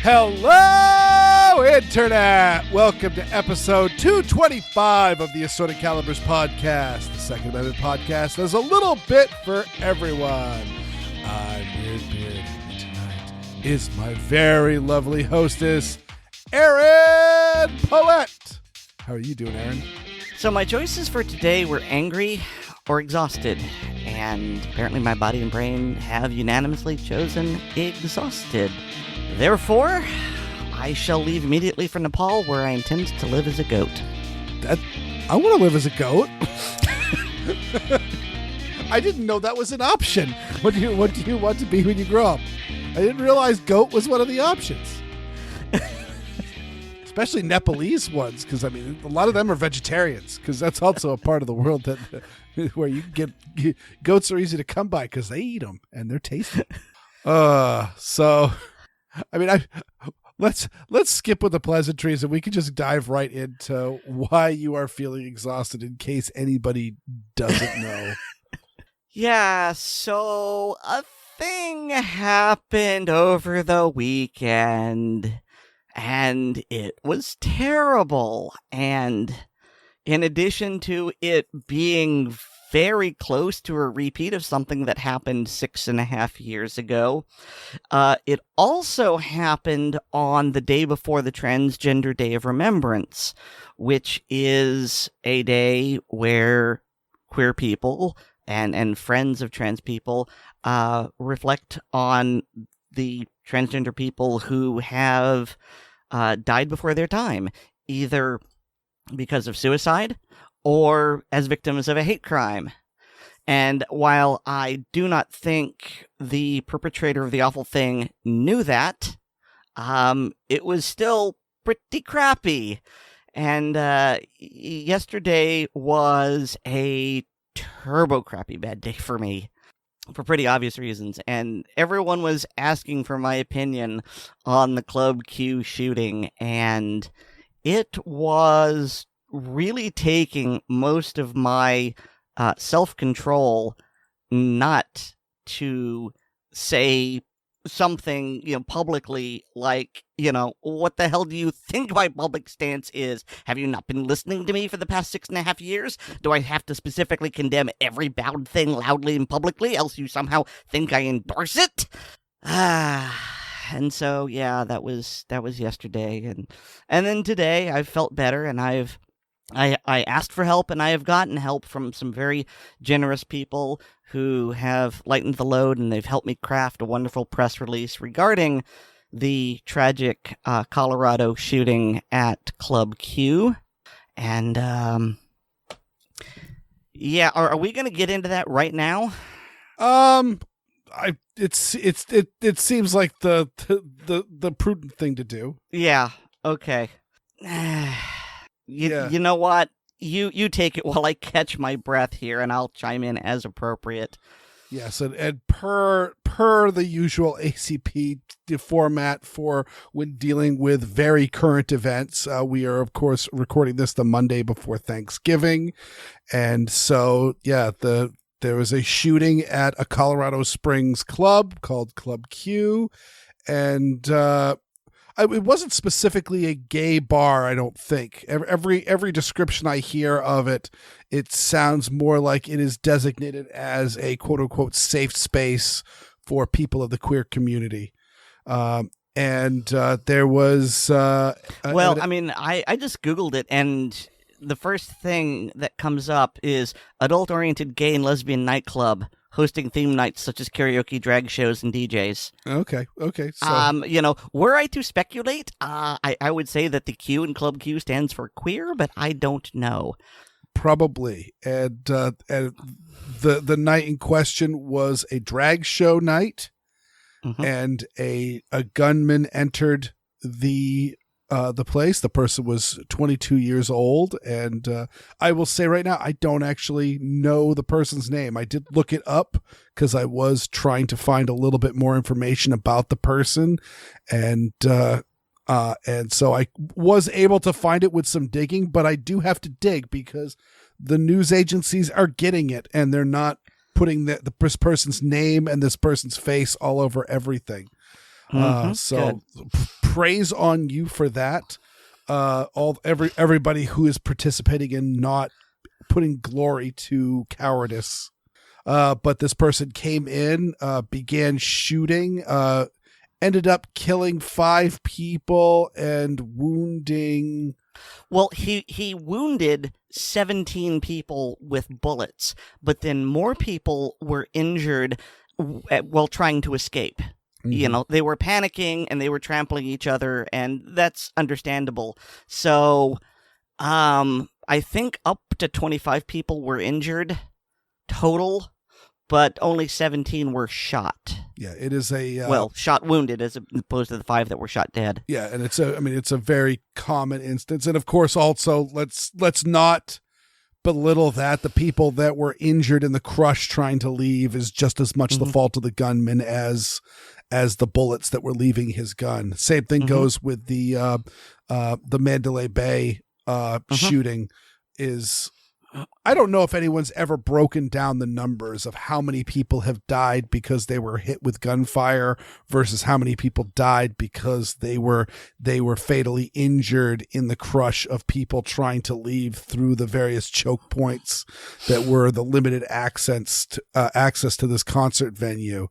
Hello, Internet! Welcome to episode 225 of the Assorted Calibers podcast, the Second Amendment podcast. There's a little bit for everyone. I'm Weer'd, and tonight is my very lovely hostess, Aaron Poet. How are you doing, Aaron? So my choices for today were angry or exhausted, and apparently my body and brain have unanimously chosen exhausted. Therefore, I shall leave immediately for Nepal, where I intend to live as a goat. I want to live as a goat. I didn't know that was an option. What do you want to be when you grow up? I didn't realize goat was one of the options. Especially Nepalese ones, because I mean, a lot of them are vegetarians, because that's also a part of the world that where you can get goats are easy to come by because they eat them and they're tasty. So. I mean, let's skip with the pleasantries and we can just dive right into why you are feeling exhausted in case anybody doesn't know. Yeah, so a thing happened over the weekend and it was terrible. And in addition to it being very close to a repeat of something that happened 6.5 years ago. It also happened on the day before the Transgender Day of Remembrance, which is a day where queer people and friends of trans people reflect on the transgender people who have died before their time, either because of suicide or as victims of a hate crime. And while I do not think the perpetrator of the awful thing knew that, it was still pretty crappy. And yesterday was a turbo crappy bad day for me, for pretty obvious reasons. And everyone was asking for my opinion on the Club Q shooting, and it was really taking most of my self-control not to say something, publicly like, what the hell do you think my public stance is? Have you not been listening to me for the past 6.5 years? Do I have to specifically condemn every bad thing loudly and publicly, else you somehow think I endorse it? And so, yeah, that was yesterday. And then today I felt better, and I asked for help, and I have gotten help from some very generous people who have lightened the load, and they've helped me craft a wonderful press release regarding the tragic Colorado shooting at Club Q. And, yeah, are we going to get into that right now? It seems like the prudent thing to do. Yeah, okay. You know what? You take it while I catch my breath here, and I'll chime in as appropriate. Yes, and per the usual ACP format for when dealing with very current events, we are, of course, recording this the Monday before Thanksgiving. And so, yeah, there was a shooting at a Colorado Springs club called Club Q, and it wasn't specifically a gay bar, I don't think. Every description I hear of it, it sounds more like it is designated as a quote-unquote safe space for people of the queer community. And there was... I just Googled it, and the first thing that comes up is adult-oriented gay and lesbian nightclub hosting theme nights such as karaoke, drag shows, and DJs. Okay. So. Were I to speculate, I would say that the Q in Club Q stands for queer, but I don't know. Probably. And the night in question was a drag show night, and a gunman entered the the place. The person was 22 years old, and I will say right now, I don't actually know the person's name. I did look it up because I was trying to find a little bit more information about the person, and so I was able to find it with some digging, but I do have to dig because the news agencies are getting it, and they're not putting this person's name and this person's face all over everything. So praise on you for that. Everybody who is participating in not putting glory to cowardice. But this person came in, began shooting, ended up killing 5 people and wounding. Well, he wounded 17 people with bullets, but then more people were injured while trying to escape. Mm-hmm. You know, they were panicking and they were trampling each other, and that's understandable. So, I think up to 25 people were injured total, but only 17 were shot. Yeah, it is a shot wounded as opposed to the 5 that were shot dead. Yeah, and it's a very common instance, and of course, also let's not belittle that. The people that were injured in the crush trying to leave is just as much the fault of the gunman as the bullets that were leaving his gun. Same thing goes with the Mandalay Bay shooting. I don't know if anyone's ever broken down the numbers of how many people have died because they were hit with gunfire versus how many people died because they were fatally injured in the crush of people trying to leave through the various choke points that were the limited access to this concert venue.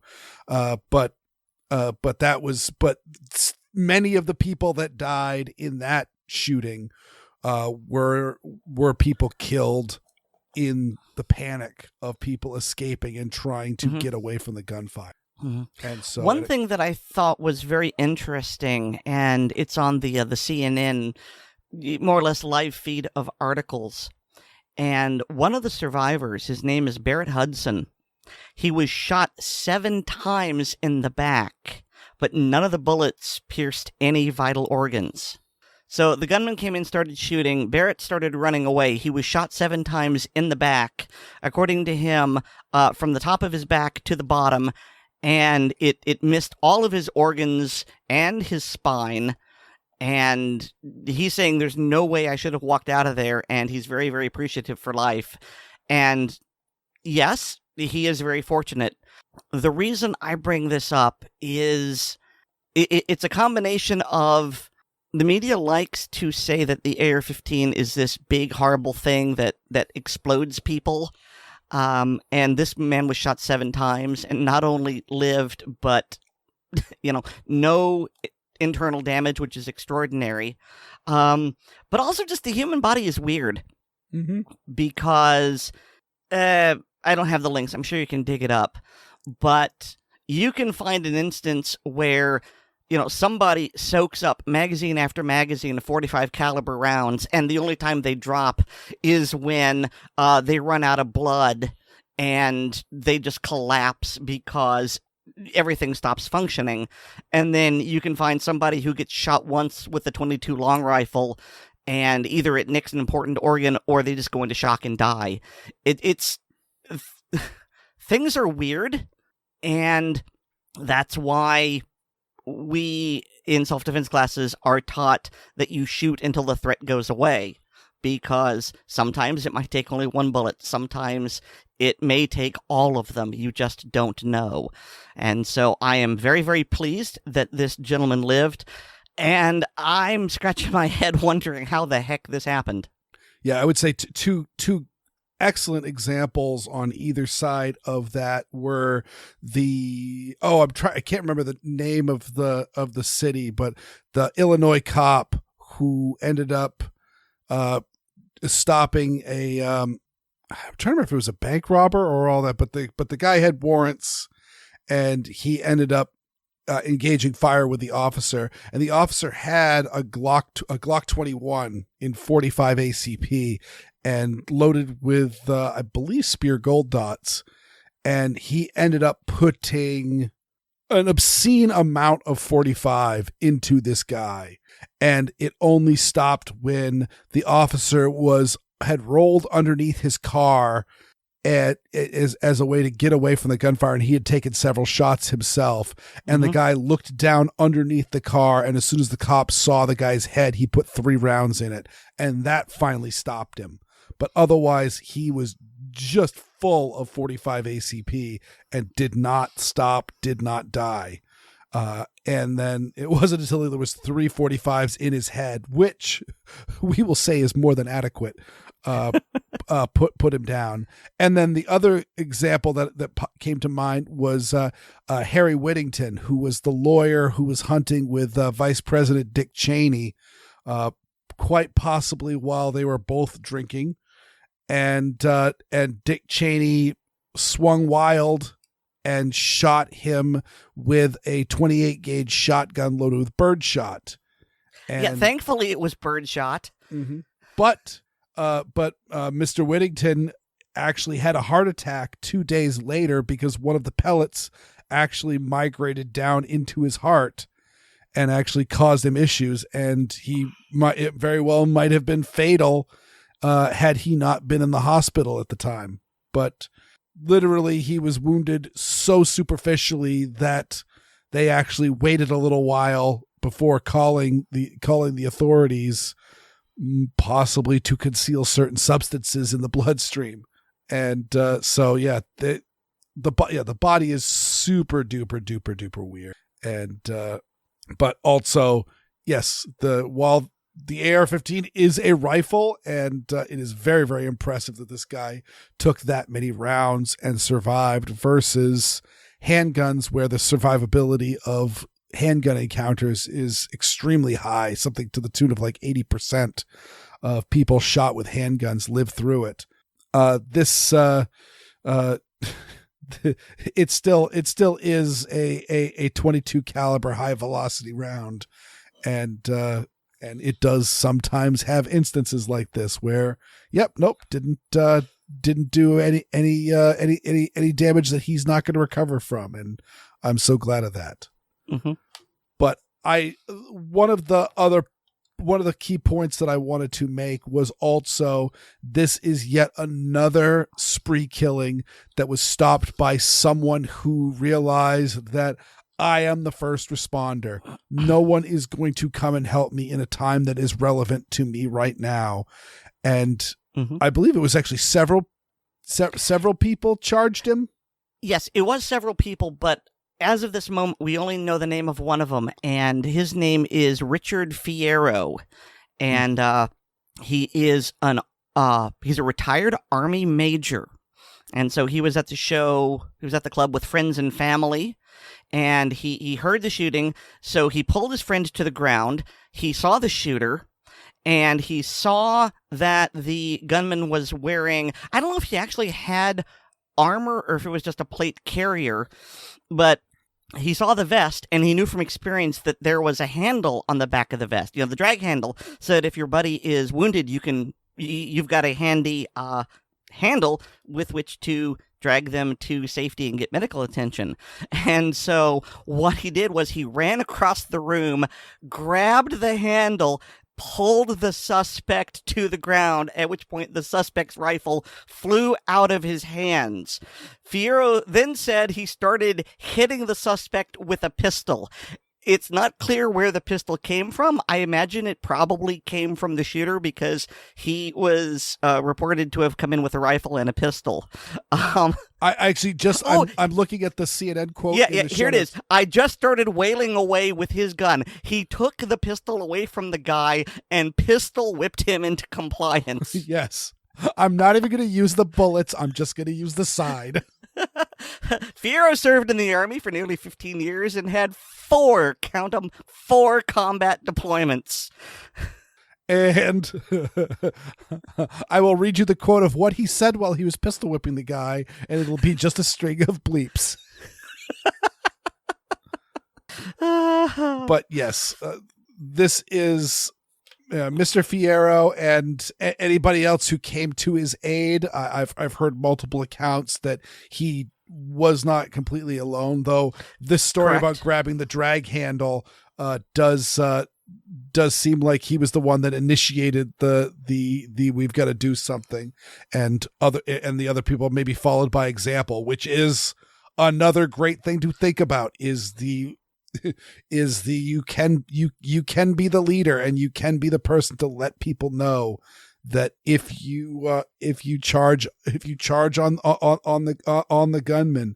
But many of the people that died in that shooting were people killed in the panic of people escaping and trying to get away from the gunfire. And so one thing that I thought was very interesting, and it's on the CNN more or less live feed of articles, and one of the survivors, his name is Barrett Hudson. He was shot 7 times in the back, but none of the bullets pierced any vital organs. So the gunman came in, started shooting. Barrett started running away. He was shot 7 times in the back, according to him, from the top of his back to the bottom, and it missed all of his organs and his spine. And he's saying there's no way I should have walked out of there, and he's very, very appreciative for life. And yes, he is very fortunate. The reason I bring this up is it's a combination of the media likes to say that the AR-15 is this big, horrible thing that explodes people. And this man was shot 7 times and not only lived, but, no internal damage, which is extraordinary. But also just the human body is weird. Because I don't have the links. I'm sure you can dig it up. But you can find an instance where somebody soaks up magazine after magazine of 45 caliber rounds, and the only time they drop is when they run out of blood and they just collapse because everything stops functioning. And then you can find somebody who gets shot once with a .22 long rifle, and either it nicks an important organ or they just go into shock and die. Things are weird, and that's why we in self-defense classes are taught that you shoot until the threat goes away, because sometimes it might take only 1 bullet. Sometimes it may take all of them. You just don't know. And so I am very, very pleased that this gentleman lived, and I'm scratching my head wondering how the heck this happened. Yeah, I would say two excellent examples on either side of that were I can't remember the name of the city, but the Illinois cop who ended up stopping a I'm trying to remember if it was a bank robber or all that, but the guy had warrants, and he ended up engaging fire with the officer, and the officer had a Glock 21 in 45 ACP and loaded with I believe Spear gold dots, and he ended up putting an obscene amount of 45 into this guy. and it only stopped when the officer had rolled underneath his car as a way to get away from the gunfire, and he had taken several shots himself, and the guy looked down underneath the car, and as soon as the cop saw the guy's head, he put 3 rounds in it, and that finally stopped him. But otherwise, he was just full of 45 ACP and did not stop, did not die. And then it wasn't until there was 3 45s in his head, which we will say is more than adequate, put him down. And then the other example that came to mind was Harry Whittington, who was the lawyer who was hunting with Vice President Dick Cheney, quite possibly while they were both drinking, and Dick Cheney swung wild and shot him with a 28 gauge shotgun loaded with birdshot. Yeah, thankfully it was birdshot. Mm-hmm. But Mr. Whittington actually had a heart attack 2 days later because one of the pellets actually migrated down into his heart and actually caused him issues. And it very well might have been fatal had he not been in the hospital at the time. But literally, he was wounded so superficially that they actually waited a little while before calling the authorities, possibly to conceal certain substances in the bloodstream. And so yeah, the body is super duper duper duper weird. And but also, yes, while the AR-15 is a rifle, and it is very, very impressive that this guy took that many rounds and survived, versus handguns where the survivability of handgun encounters is extremely high, something to the tune of like 80% of people shot with handguns live through it. It still is a 22 caliber high velocity round, and it does sometimes have instances like this where, didn't do any damage that he's not going to recover from, and I'm so glad of that. Mm-hmm. But one of the key points that I wanted to make was also, this is yet another spree killing that was stopped by someone who realized that I am the first responder. No one is going to come and help me in a time that is relevant to me right now. And I believe it was actually several people charged him. Yes, it was several people, but as of this moment, we only know the name of one of them, and his name is Richard Fierro. And he is he's a retired Army major. And so he was at the club with friends and family, and he heard the shooting, so he pulled his friend to the ground. He saw the shooter, and he saw that the gunman was wearing, I don't know if he actually had armor or if it was just a plate carrier, but he saw the vest, and he knew from experience that there was a handle on the back of the vest, the drag handle, so that if your buddy is wounded, you've got a handy handle with which to drag them to safety and get medical attention. And so what he did was he ran across the room, grabbed the handle, pulled the suspect to the ground, at which point the suspect's rifle flew out of his hands. Fierro then said he started hitting the suspect with a pistol. It's not clear where the pistol came from. I imagine it probably came from the shooter, because he was reported to have come in with a rifle and a pistol. I actually I'm looking at the CNN quote. Yeah, here it is. I just started wailing away with his gun. He took the pistol away from the guy and pistol whipped him into compliance. Yes. I'm not even going to use the bullets. I'm just going to use the side. Fierro served in the Army for nearly 15 years and had 4 combat deployments. And I will read you the quote of what he said while he was pistol whipping the guy, and it'll be just a string of bleeps. But yes, this is Mr. Fierro and anybody else who came to his aid. I've heard multiple accounts that he was not completely alone, though this story Correct. about grabbing the drag handle does does seem like he was the one that initiated the we've got to do something, and the other people maybe followed by example, which is another great thing to think about, is the you can be the leader, and you can be the person to let people know that if you charge on the gunman,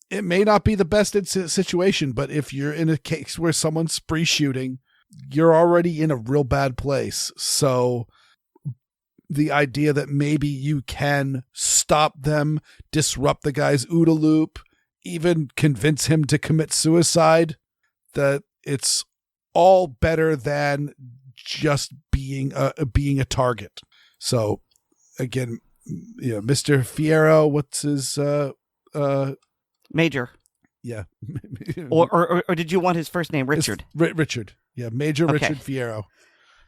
it may not be the best situation, but if you're in a case where someone's spree shooting, you're already in a real bad place. So the idea that maybe you can stop them, disrupt the guy's OODA loop, even convince him to commit suicide, that it's all better than just being a target. So again, Mr. Fierro, what's his Major? Yeah. or did you want his first name? Richard. Richard. Yeah, Major Okay. Richard Fierro.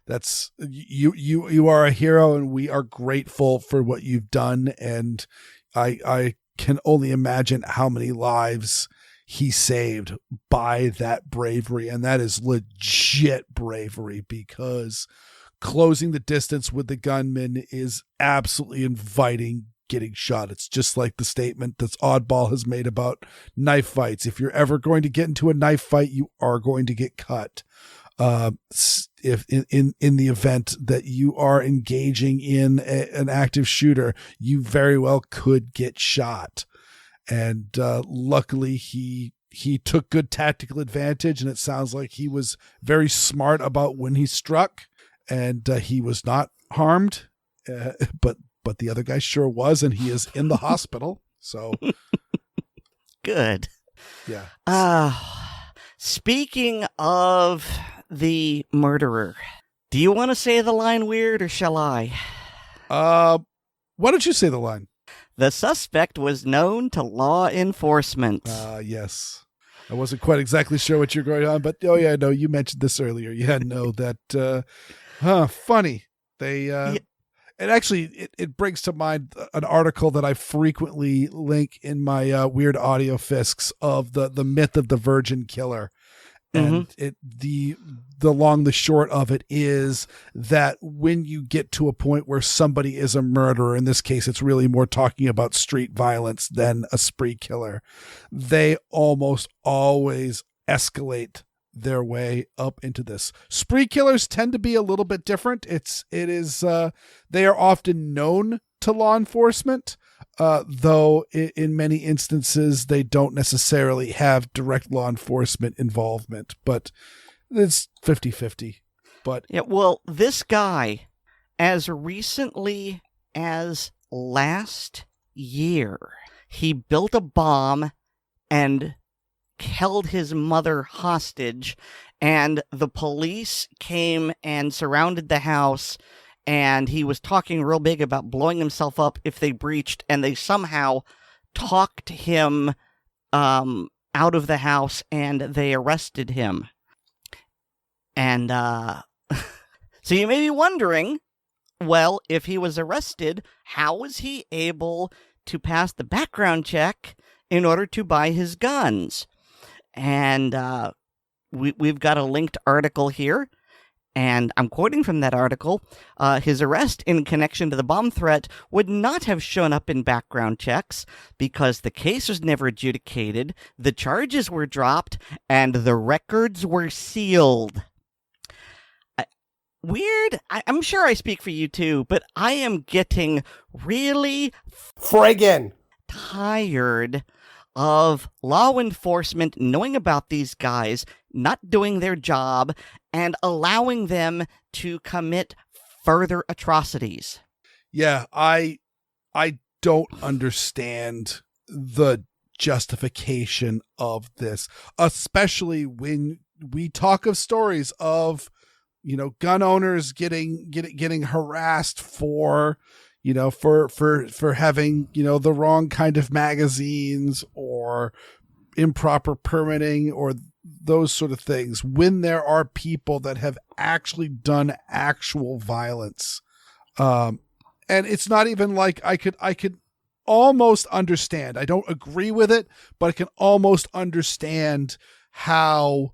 That's you are a hero, and we are grateful for what you've done, and I can only imagine how many lives he saved by that bravery, and that is legit bravery, because closing the distance with the gunman is absolutely inviting getting shot. It's just like the statement that Oddball has made about knife fights. If you're ever going to get into a knife fight, you are going to get cut. If in the event that you are engaging in an active shooter, you very well could get shot. And luckily he took good tactical advantage, and it sounds like he was very smart about when he struck, and he was not harmed. But the other guy sure was, and he is in the hospital. So good. Yeah. Speaking of the murderer, do you want to say the line Weer'd, or shall I? Why don't you say the line? The suspect was known to law enforcement. Yes. I wasn't quite exactly sure what you're going on, but yeah, no, you mentioned this earlier. Yeah, no, that funny. They and actually it brings to mind an article that I frequently link in my Weird Audio Fisks of the myth of the virgin killer. And the long, the short of it is that when you get to a point where somebody is a murderer, in this case, it's really more talking about street violence than a spree killer, they almost always escalate their way up into this. Spree killers tend to be a little bit different. They are often known to law enforcement, though in many instances they don't necessarily have direct law enforcement involvement, but it's 50-50. But yeah, well, this guy, as recently as last year, he built a bomb and held his mother hostage, and the police came and surrounded the house, and he was talking real big about blowing himself up if they breached, and they somehow talked him out of the house, and they arrested him. And so you may be wondering, well, if he was arrested, how was he able to pass the background check in order to buy his guns? And we've got a linked article here, and I'm quoting from that article. His arrest in connection to the bomb threat would not have shown up in background checks because the case was never adjudicated, the charges were dropped, and the records were sealed. Weird. I'm sure I speak for you too, but I am getting really friggin' tired of law enforcement knowing about these guys, not doing their job, and allowing them to commit further atrocities. Yeah, I don't understand the justification of this, especially when we talk of stories of, gun owners getting harassed for having, the wrong kind of magazines or improper permitting or those sort of things, when there are people that have actually done actual violence. And it's not even like I could almost understand. I don't agree with it, but I can almost understand how,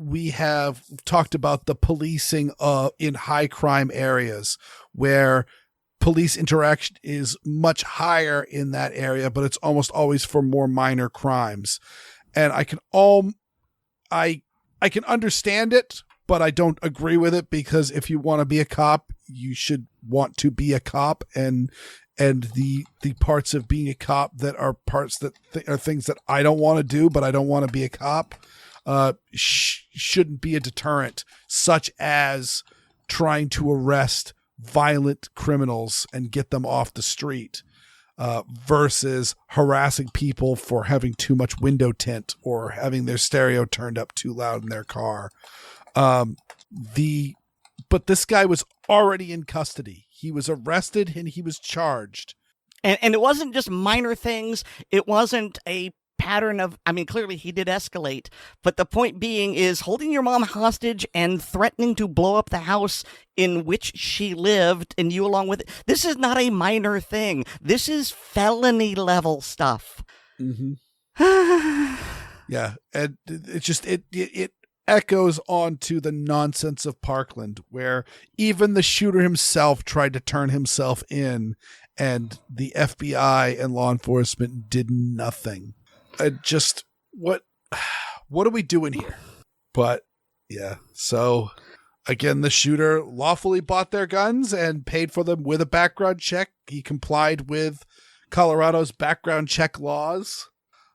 we have talked about the policing in high crime areas where police interaction is much higher in that area, but it's almost always for more minor crimes. And I can understand it, but I don't agree with it, because if you want to be a cop, you should want to be a cop, and the parts of being a cop that are parts that are things that I don't want to do, but I don't want to be a cop, shouldn't be a deterrent, such as trying to arrest violent criminals and get them off the street, versus harassing people for having too much window tint or having their stereo turned up too loud in their car. But this guy was already in custody. He was arrested and he was charged. And it wasn't just minor things. It wasn't a pattern of, I mean, clearly he did escalate, but the point being is holding your mom hostage and threatening to blow up the house in which she lived, and you along with it. This is not a minor thing. This is felony level stuff. Mm-hmm. Yeah. And it echoes onto the nonsense of Parkland, where even the shooter himself tried to turn himself in, and the FBI and law enforcement did nothing. Just what are we doing here? But yeah, so again, the shooter lawfully bought their guns and paid for them with a background check. He complied with Colorado's background check laws.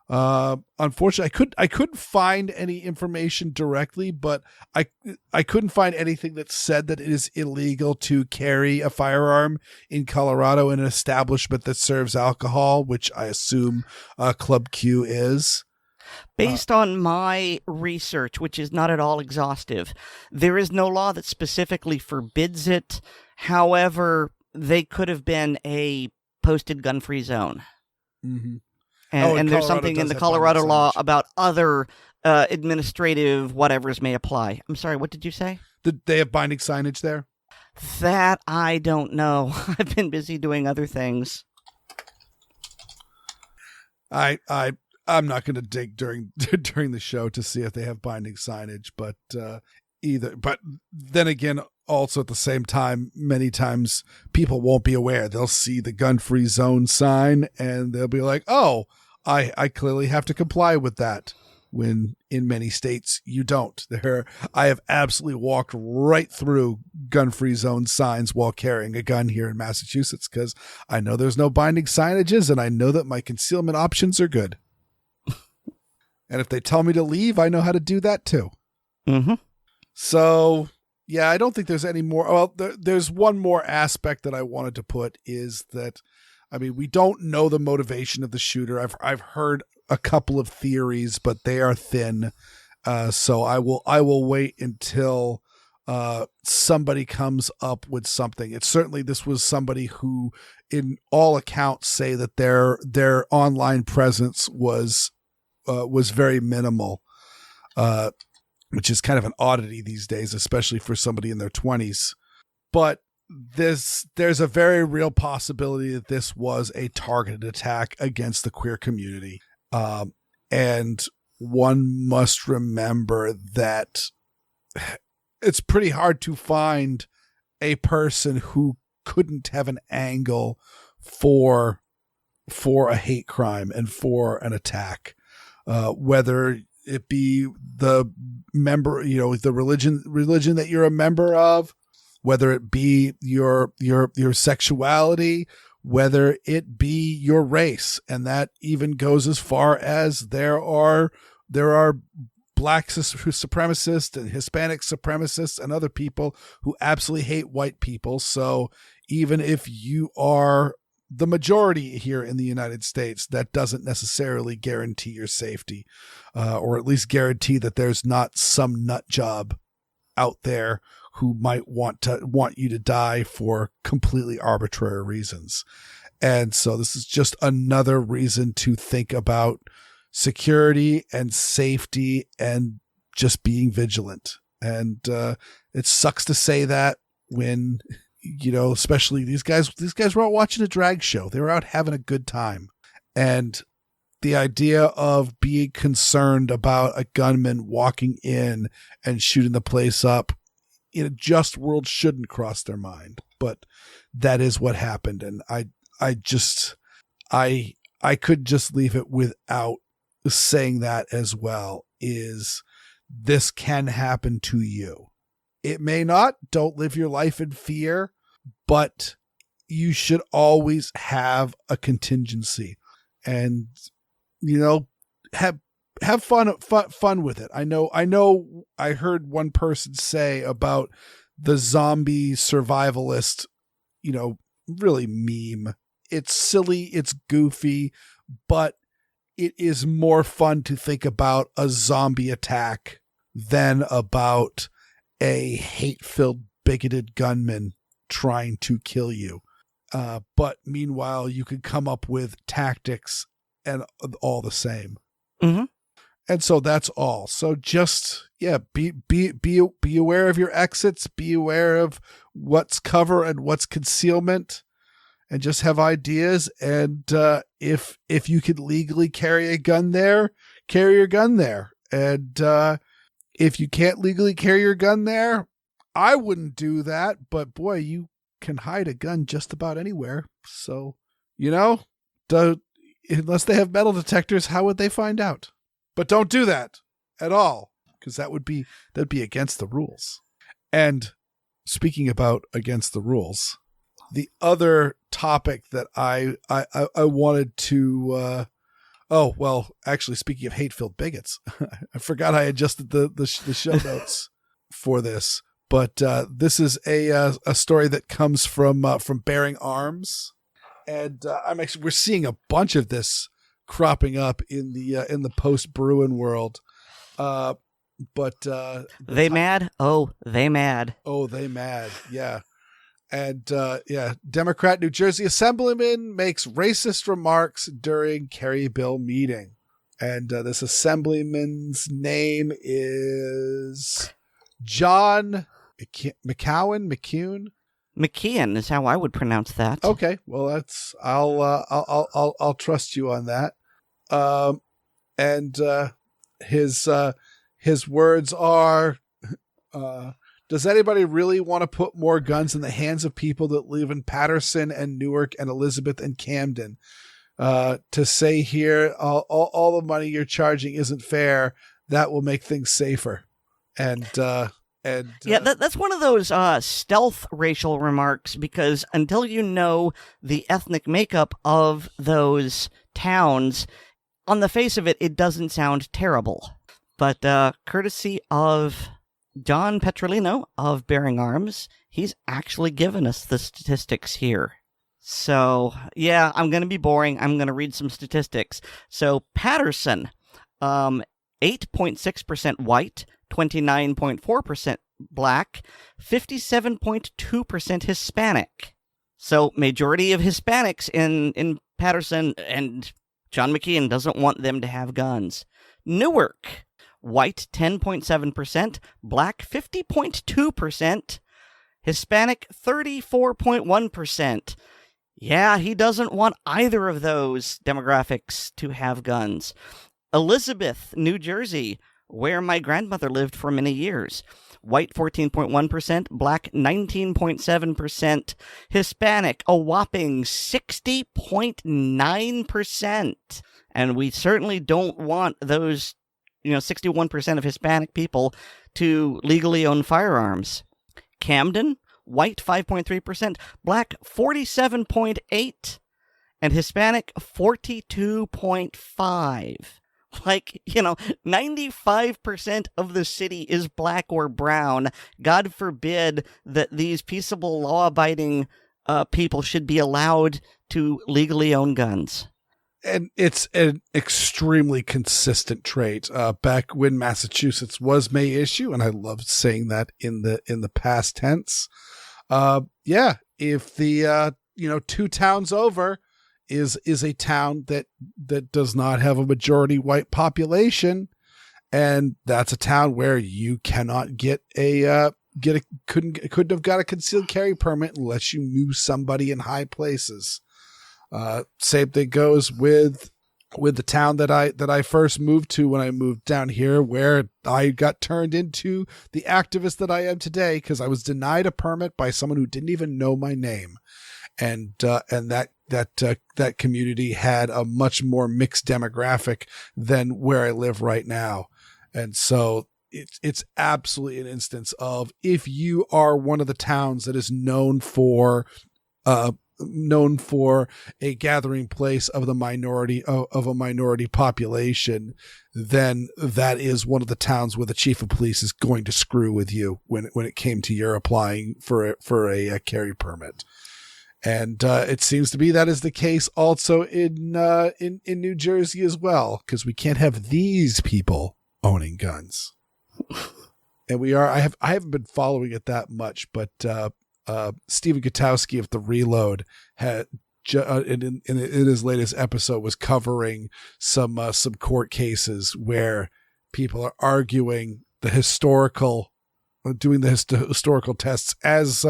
Unfortunately, I couldn't find any information directly, but I couldn't find anything that said that it is illegal to carry a firearm in Colorado in an establishment that serves alcohol, which I assume Club Q is. Based on my research, which is not at all exhaustive, there is no law that specifically forbids it. However, they could have been a posted gun-free zone. Mm-hmm. And there's something in the Colorado law about other administrative whatevers may apply. I'm sorry, what did you say? Did they have binding signage there? That I don't know. I've been busy doing other things. I'm not going to dig during the show to see if they have binding signage, but But then again, also at the same time, many times people won't be aware. They'll see the gun-free zone sign and they'll be like, oh, I clearly have to comply with that. When in many states you don't. I have absolutely walked right through gun-free zone signs while carrying a gun here in Massachusetts, because I know there's no binding signages and I know that my concealment options are good. And if they tell me to leave, I know how to do that too. Mm-hmm. So, yeah, I don't think there's any more. Well, there's one more aspect that I wanted to put is that, I mean, we don't know the motivation of the shooter. I've heard a couple of theories, but they are thin. So I will wait until somebody comes up with something. This was somebody who, in all accounts, say that their online presence was very minimal. Which is kind of an oddity these days, especially for somebody in their 20s. But there's a very real possibility that this was a targeted attack against the queer community. And one must remember that it's pretty hard to find a person who couldn't have an angle for a hate crime and for an attack, whether it be the member, the religion that you're a member of, whether it be your sexuality, whether it be your race. And that even goes as far as there are black supremacists and Hispanic supremacists and other people who absolutely hate white people. So even if you are the majority here in the United States, that doesn't necessarily guarantee your safety, or at least guarantee that there's not some nut job out there who might want you to die for completely arbitrary reasons. And so this is just another reason to think about security and safety and just being vigilant. And it sucks to say that when, especially these guys were out watching a drag show. They were out having a good time. And the idea of being concerned about a gunman walking in and shooting the place up in a just world shouldn't cross their mind, but that is what happened. And I could just leave it without saying that as well, is this can happen to you. It may not. Don't live your life in fear, but you should always have a contingency, and have fun with it. I know I heard one person say about the zombie survivalist, really meme. It's silly, it's goofy, but it is more fun to think about a zombie attack than about a hate-filled, bigoted gunman trying to kill you. But meanwhile, you could come up with tactics and all the same. Mm-hmm. And so that's all. So just, be aware of your exits, be aware of what's cover and what's concealment, and just have ideas. And if you could legally carry a gun there, carry your gun there. And if you can't legally carry your gun there, I wouldn't do that. But boy, you can hide a gun just about anywhere. So, unless they have metal detectors, how would they find out? But don't do that at all, because that'd be against the rules. And speaking about against the rules, the other topic that I wanted to actually, speaking of hate-filled bigots, I forgot I adjusted the show notes for this, but this is a story that comes from Bearing Arms, and we're seeing a bunch of this cropping up in the post-Bruin world. They mad? Oh, they mad. Oh, they mad. Yeah. And Democrat New Jersey Assemblyman makes racist remarks during Kerry bill meeting. And this Assemblyman's name is John McKeon. McKeon is how I would pronounce that. Okay, well I'll trust you on that. His words are, does anybody really want to put more guns in the hands of people that live in Patterson and Newark and Elizabeth and Camden? To say here, all the money you're charging isn't fair. That will make things safer. That's one of those stealth racial remarks, because until you know the ethnic makeup of those towns, on the face of it, it doesn't sound terrible. But courtesy of John Petrolino of Bearing Arms, he's actually given us the statistics here. So, yeah, I'm going to be boring. I'm going to read some statistics. So, Patterson, 8.6% white, 29.4% black, 57.2% Hispanic. So, majority of Hispanics in Patterson, and John McKeon doesn't want them to have guns. Newark, white 10.7%, black 50.2%, Hispanic 34.1%. Yeah, he doesn't want either of those demographics to have guns. Elizabeth, New Jersey, where my grandmother lived for many years. White 14.1%, black 19.7%, Hispanic a whopping 60.9%. And we certainly don't want those 61% of Hispanic people to legally own firearms. Camden, white 5.3%, black 47.8%, and Hispanic 42.5%. 95% of the city is black or brown. God forbid that these peaceable, law-abiding people should be allowed to legally own guns. And it's an extremely consistent trait. Back when Massachusetts was May issue, and I love saying that in the past tense. If the 2 towns over is a town that does not have a majority white population, and that's a town where you cannot couldn't have got a concealed carry permit unless you knew somebody in high places. Same thing goes with with the town that I first moved to when I moved down here, where I got turned into the activist that I am today because I was denied a permit by someone who didn't even know my name, and that community had a much more mixed demographic than where I live right now, and so it's absolutely an instance of, if you are one of the towns that is known for a gathering place of the minority of a minority population, then that is one of the towns where the chief of police is going to screw with you when it came to your applying for a carry permit. And it seems to be that is the case also in New Jersey as well, because we can't have these people owning guns. And I haven't been following it that much, but Stephen Gutowski of The Reload had in his latest episode was covering some court cases where people are arguing doing the historical tests as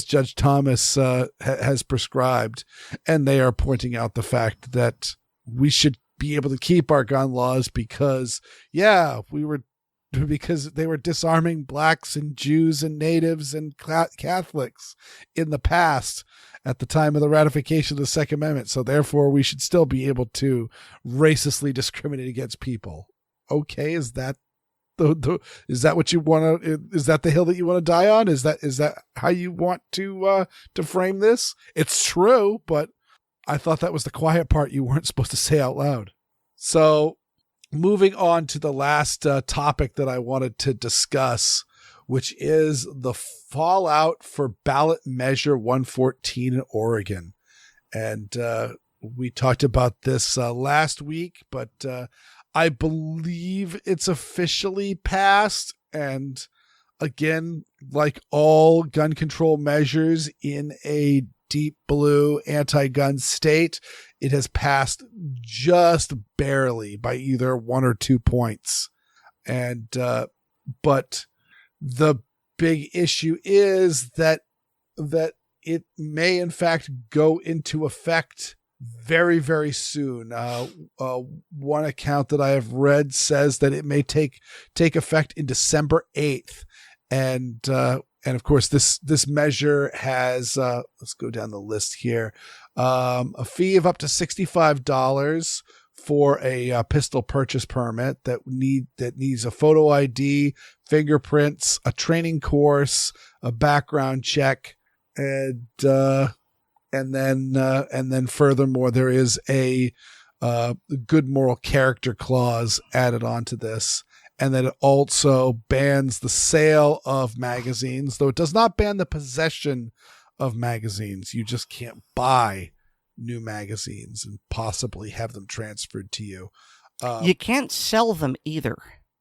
Judge Thomas has prescribed, and they are pointing out the fact that we should be able to keep our gun laws because they were disarming blacks and Jews and natives and Catholics in the past at the time of the ratification of the Second Amendment. So therefore we should still be able to racistly discriminate against people. Okay. Is that what you want to, is that the hill that you want to die on? Is that how you want to frame this? It's true, but I thought that was the quiet part you weren't supposed to say out loud. So, moving on to the last topic that I wanted to discuss, which is the fallout for ballot measure 114 in Oregon. And we talked about this last week, but I believe it's officially passed. And again, like all gun control measures in a deep blue anti-gun state, it has passed just barely by either 1 or 2 points. And, but the big issue is that it may in fact go into effect very, very soon. One account that I have read says that it may take effect in December 8th. And of course, this measure has, let's go down the list here, a fee of up to $65 for a pistol purchase permit that needs a photo ID, fingerprints, a training course, a background check, and then furthermore, there is a good moral character clause added onto this. And that it also bans the sale of magazines, though it does not ban the possession of magazines. You just can't buy new magazines and possibly have them transferred to you. You can't sell them either.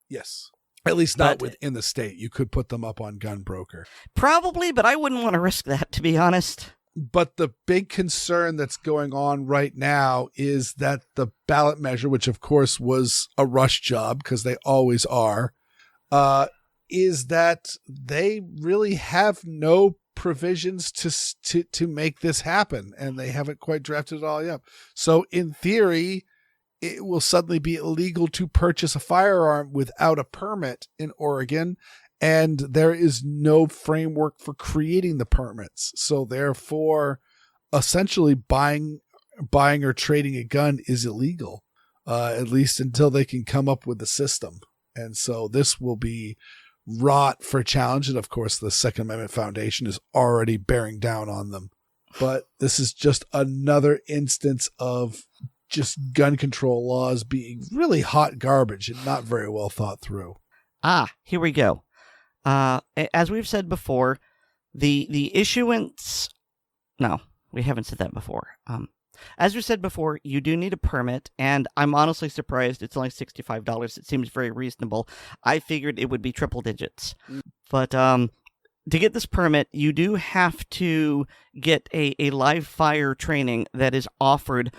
Yes. At least not within the state. You could put them up on Gunbroker. Probably, but I wouldn't want to risk that, to be honest. But the big concern that's going on right now is that the ballot measure, which of course was a rush job because they always are, is that they really have no provisions to make this happen, and they haven't quite drafted it all yet. So in theory, it will suddenly be illegal to purchase a firearm without a permit in Oregon. And there is no framework for creating the permits. So therefore, essentially buying or trading a gun is illegal, at least until they can come up with the system. And so this will be wrought for challenge. And of course, the Second Amendment Foundation is already bearing down on them. But this is just another instance of just gun control laws being really hot garbage and not very well thought through. Here we go. As we've said before, the issuance... No, we haven't said that before. As we said before, you do need a permit, and I'm honestly surprised it's only $65. It seems very reasonable. I figured it would be triple digits. But to get this permit, you do have to get a live fire training that is offered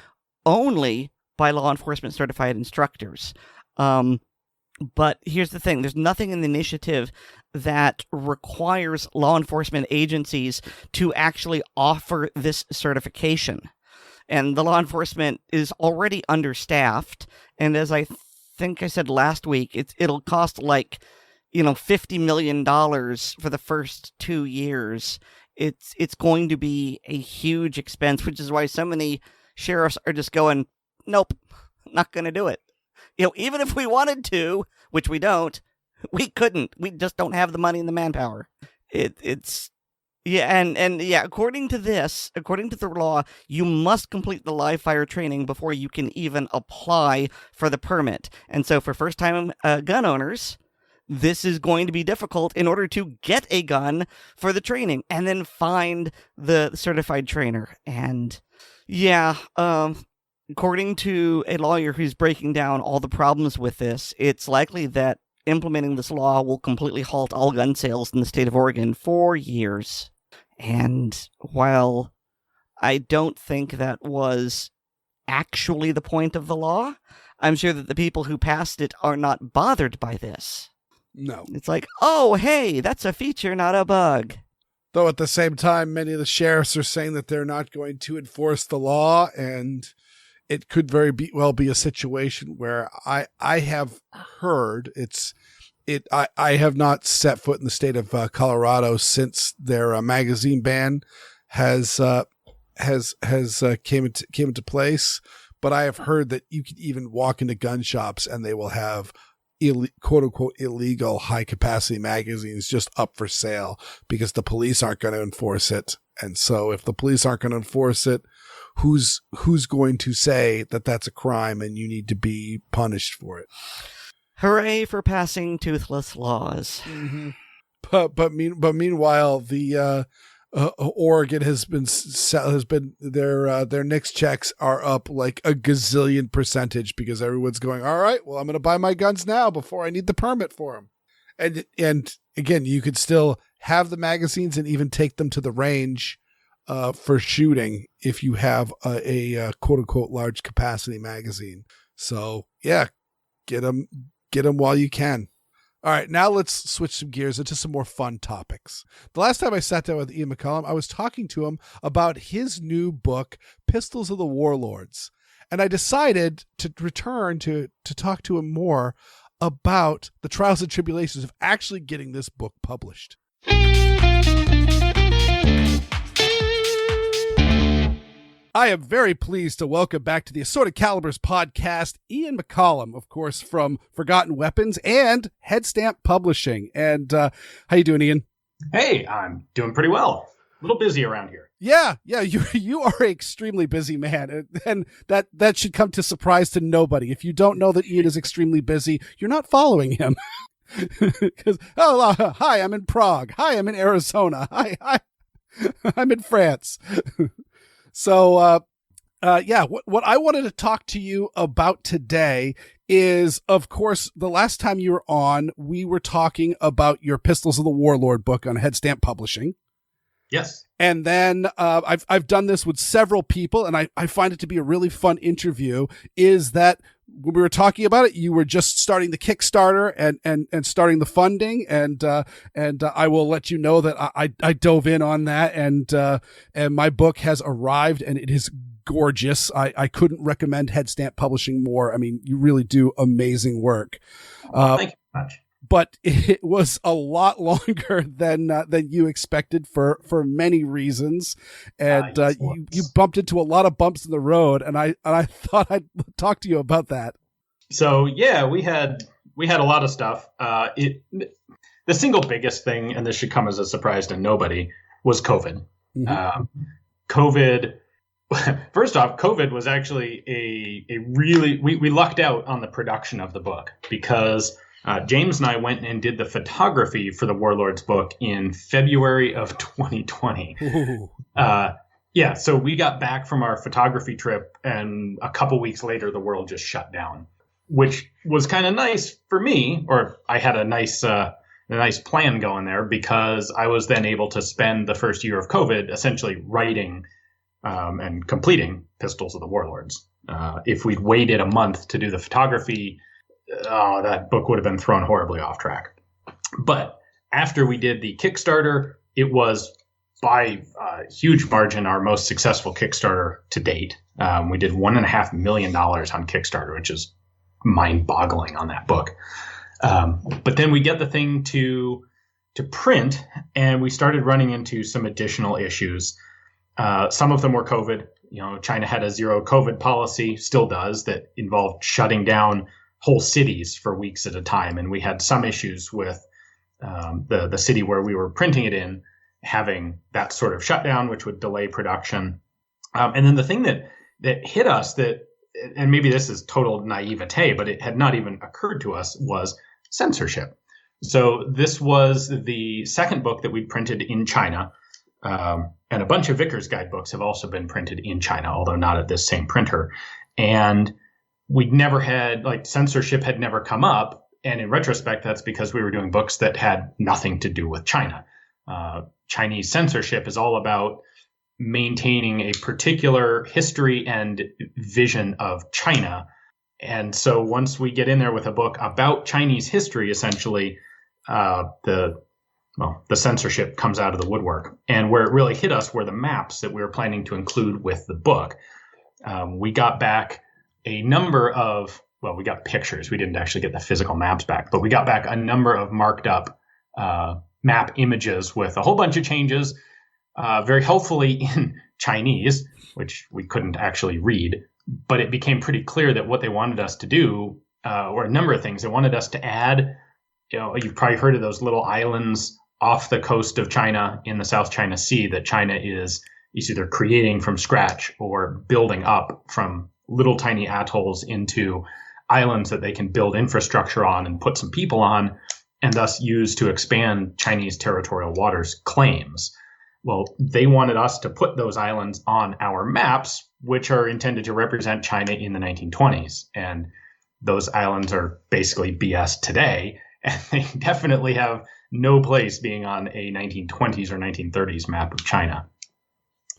only by law enforcement certified instructors. But here's the thing. There's nothing in the initiative that requires law enforcement agencies to actually offer this certification. and the law enforcement is already understaffed. And as I think I said last week, it'll cost like, $50 million for the first 2 years. It's going to be a huge expense, which is why so many sheriffs are just going, nope, not going to do it. Even if we wanted to, which we don't, we couldn't. We just don't have the money and the manpower. According to the law, you must complete the live fire training before you can even apply for the permit. And so for first-time gun owners, this is going to be difficult in order to get a gun for the training and then find the certified trainer. And according to a lawyer who's breaking down all the problems with this, it's likely that implementing this law will completely halt all gun sales in the state of Oregon for years. And while I don't think that was actually the point of the law, I'm sure that the people who passed it are not bothered by this. No. It's like, oh, hey, that's a feature, not a bug. Though at the same time, many of the sheriffs are saying that they're not going to enforce the law, and it could well be a situation where I have heard I have not set foot in the state of Colorado since their magazine ban has came into place, but I have heard that you can even walk into gun shops and they will have quote unquote illegal high capacity magazines just up for sale because the police aren't going to enforce it. And so if the police aren't going to enforce it, who's going to say that that's a crime and you need to be punished for it? Hooray for passing toothless laws. Mm-hmm. But meanwhile, the Oregon has been their NICS checks are up like a gazillion percentage because everyone's going, all right, well, I'm going to buy my guns now before I need the permit for them. And again, you could still have the magazines and even take them to the range for shooting if you have a quote unquote large capacity magazine. So yeah, get them while you can. All right, now let's switch some gears into some more fun topics. The last time I sat down with Ian McCollum, I was talking to him about his new book, Pistols of the Warlords. And I decided to return to talk to him more about the trials and tribulations of actually getting this book published. I am very pleased to welcome back to the Assorted Calibers podcast, Ian McCollum, of course, from Forgotten Weapons and Headstamp Publishing. And how you doing, Ian? Hey, I'm doing pretty well. A little busy around here. Yeah, you are an extremely busy man, and that should come to surprise to nobody. If you don't know that Ian is extremely busy, you're not following him. Because hi, I'm in Prague. Hi, I'm in Arizona. Hi, I'm in France. So, what I wanted to talk to you about today is, of course, the last time you were on, we were talking about your Pistols of the Warlord book on Headstamp Publishing. Yes. And then I've done this with several people, and I find it to be a really fun interview, is that when we were talking about it, you were just starting the Kickstarter and starting the funding, and I will let you know that I dove in on that, and my book has arrived, and it is gorgeous. I couldn't recommend Headstamp Publishing more. I mean, you really do amazing work. Thank you very much. But it was a lot longer than you expected for many reasons, and you bumped into a lot of bumps in the road, and I thought I'd talk to you about that. So yeah, we had a lot of stuff. The single biggest thing, and this should come as a surprise to nobody, was COVID. Mm-hmm. COVID. First off, COVID was actually a really we lucked out on the production of the book because. James and I went and did the photography for the Warlords book in February of 2020. So we got back from our photography trip, and a couple weeks later, the world just shut down, which was kind of nice for me, or I had a nice plan going there because I was then able to spend the first year of COVID essentially writing and completing Pistols of the Warlords. If we'd waited a month to do the photography, that book would have been thrown horribly off track. But after we did the Kickstarter, it was by a huge margin our most successful Kickstarter to date. We did $1.5 million on Kickstarter, which is mind-boggling on that book. But then we get the thing to print, and we started running into some additional issues. Some of them were COVID. China had a zero COVID policy, still does, that involved shutting down whole cities for weeks at a time. And we had some issues with the city where we were printing it in having that sort of shutdown, which would delay production. And then the thing that hit us and maybe this is total naivete, but it had not even occurred to us, was censorship. So this was the second book that we printed in China. And a bunch of Vickers guidebooks have also been printed in China, although not at this same printer. And we'd never had, censorship had never come up. And in retrospect, that's because we were doing books that had nothing to do with China. Chinese censorship is all about maintaining a particular history and vision of China. And so once we get in there with a book about Chinese history, essentially, the censorship comes out of the woodwork. And where it really hit us were the maps that we were planning to include with the book. We got back a number of, we got pictures. We didn't actually get the physical maps back, but we got back a number of marked up map images with a whole bunch of changes, very helpfully in Chinese, which we couldn't actually read. But it became pretty clear that what they wanted us to do were a number of things. They wanted us to add, you've probably heard of those little islands off the coast of China in the South China Sea that China is either creating from scratch or building up from little tiny atolls into islands that they can build infrastructure on and put some people on, and thus use to expand Chinese territorial waters claims. Well, they wanted us to put those islands on our maps, which are intended to represent China in the 1920s. And those islands are basically BS today, and they definitely have no place being on a 1920s or 1930s map of China.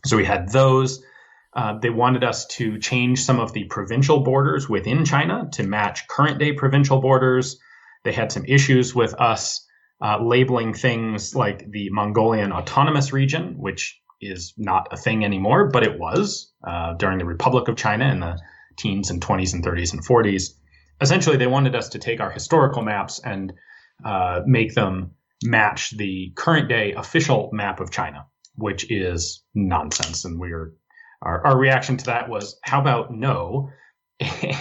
So we had those. They wanted us to change some of the provincial borders within China to match current day provincial borders. They had some issues with us labeling things like the Mongolian Autonomous Region, which is not a thing anymore, but it was during the Republic of China in the teens and 20s and 30s and 40s. Essentially, they wanted us to take our historical maps and make them match the current day official map of China, which is nonsense. And our reaction to that was, how about no?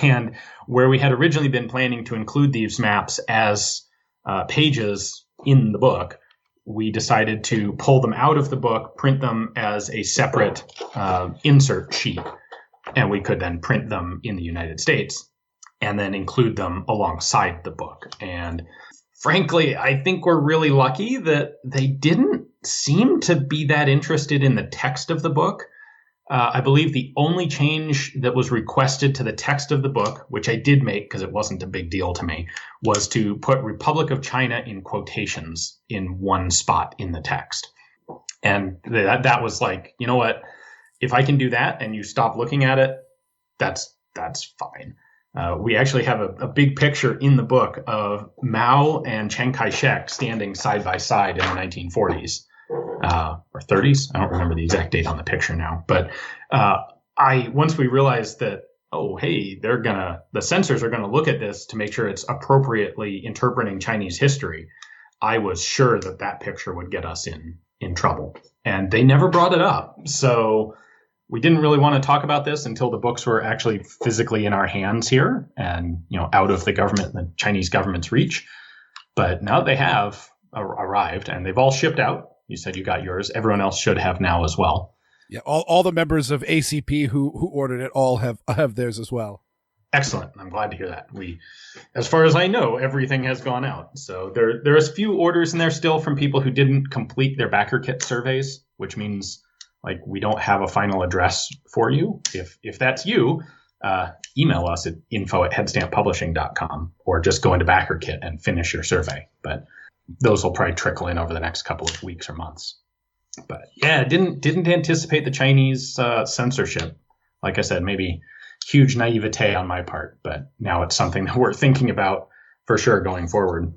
And where we had originally been planning to include these maps as pages in the book, we decided to pull them out of the book, print them as a separate insert sheet, and we could then print them in the United States and then include them alongside the book. And frankly, I think we're really lucky that they didn't seem to be that interested in the text of the book. I believe the only change that was requested to the text of the book, which I did make because it wasn't a big deal to me, was to put Republic of China in quotations in one spot in the text. And that was like, you know what? If I can do that and you stop looking at it, that's fine. We actually have a big picture in the book of Mao and Chiang Kai-shek standing side by side in the 1940s. Or 30s. I don't remember the exact date on the picture now. But once we realized that, the censors are gonna look at this to make sure it's appropriately interpreting Chinese history, I was sure that picture would get us in trouble. And they never brought it up. So we didn't really want to talk about this until the books were actually physically in our hands here and, out of the Chinese government's reach. But now they have arrived and they've all shipped out. You said you got yours. Everyone else should have now as well. Yeah, all the members of ACP who ordered it all have theirs as well. Excellent. I'm glad to hear that. As far as I know, everything has gone out. So there are a few orders in there still from people who didn't complete their backer kit surveys, which means we don't have a final address for you. If that's you, email us at info@headstamppublishing.com or just go into backer kit and finish your survey. But those will probably trickle in over the next couple of weeks or months. But yeah, didn't anticipate the Chinese censorship. Like I said, maybe huge naivete on my part, but now it's something that we're thinking about for sure going forward.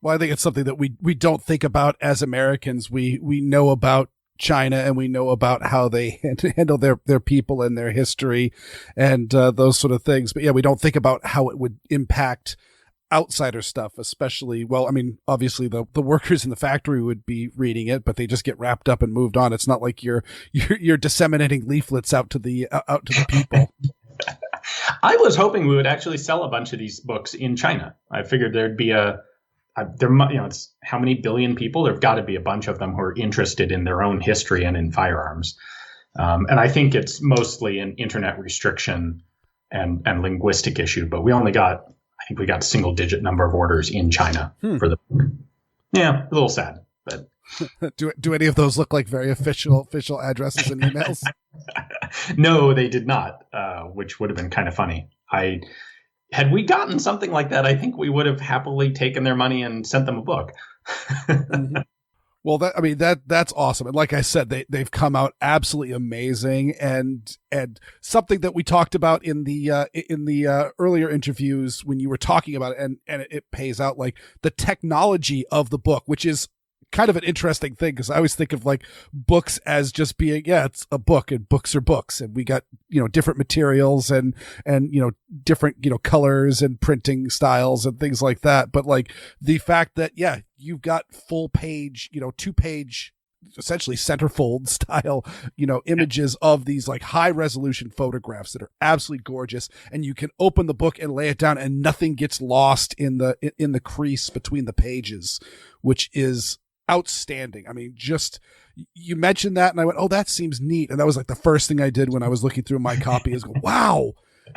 Well, I think it's something that we don't think about as Americans. We know about China, and we know about how they handle their people and their history and those sort of things. But yeah, we don't think about how it would impact outsider stuff, especially, well, I mean, obviously the workers in the factory would be reading it, but they just get wrapped up and moved on. It's not like you're disseminating leaflets out to the people. I was hoping we would actually sell a bunch of these books in China. I figured there'd be it's how many billion people? There've got to be a bunch of them who are interested in their own history and in firearms. And I think it's mostly an internet restriction and linguistic issue, but I think we got single digit number of orders in China for the book. Yeah, a little sad, but do any of those look like very official addresses and emails? No, they did not, which would have been kind of funny. Had we gotten something like that, I think we would have happily taken their money and sent them a book. Mm-hmm. Well, that's awesome. And like I said, they've come out absolutely amazing, and something that we talked about in the earlier interviews when you were talking about it, and it pays out, like the technology of the book, which is kind of an interesting thing, because I always think of like books as just being, it's a book, and books are books, and we got, different materials and different, colors and printing styles and things like that. But like the fact that, you've got full page, 2-page, essentially centerfold style, images of these like high resolution photographs that are absolutely gorgeous, and you can open the book and lay it down and nothing gets lost in the crease between the pages, which is outstanding. I mean, just, you mentioned that and I went, oh, that seems neat. And that was like the first thing I did when I was looking through my copy is go, wow,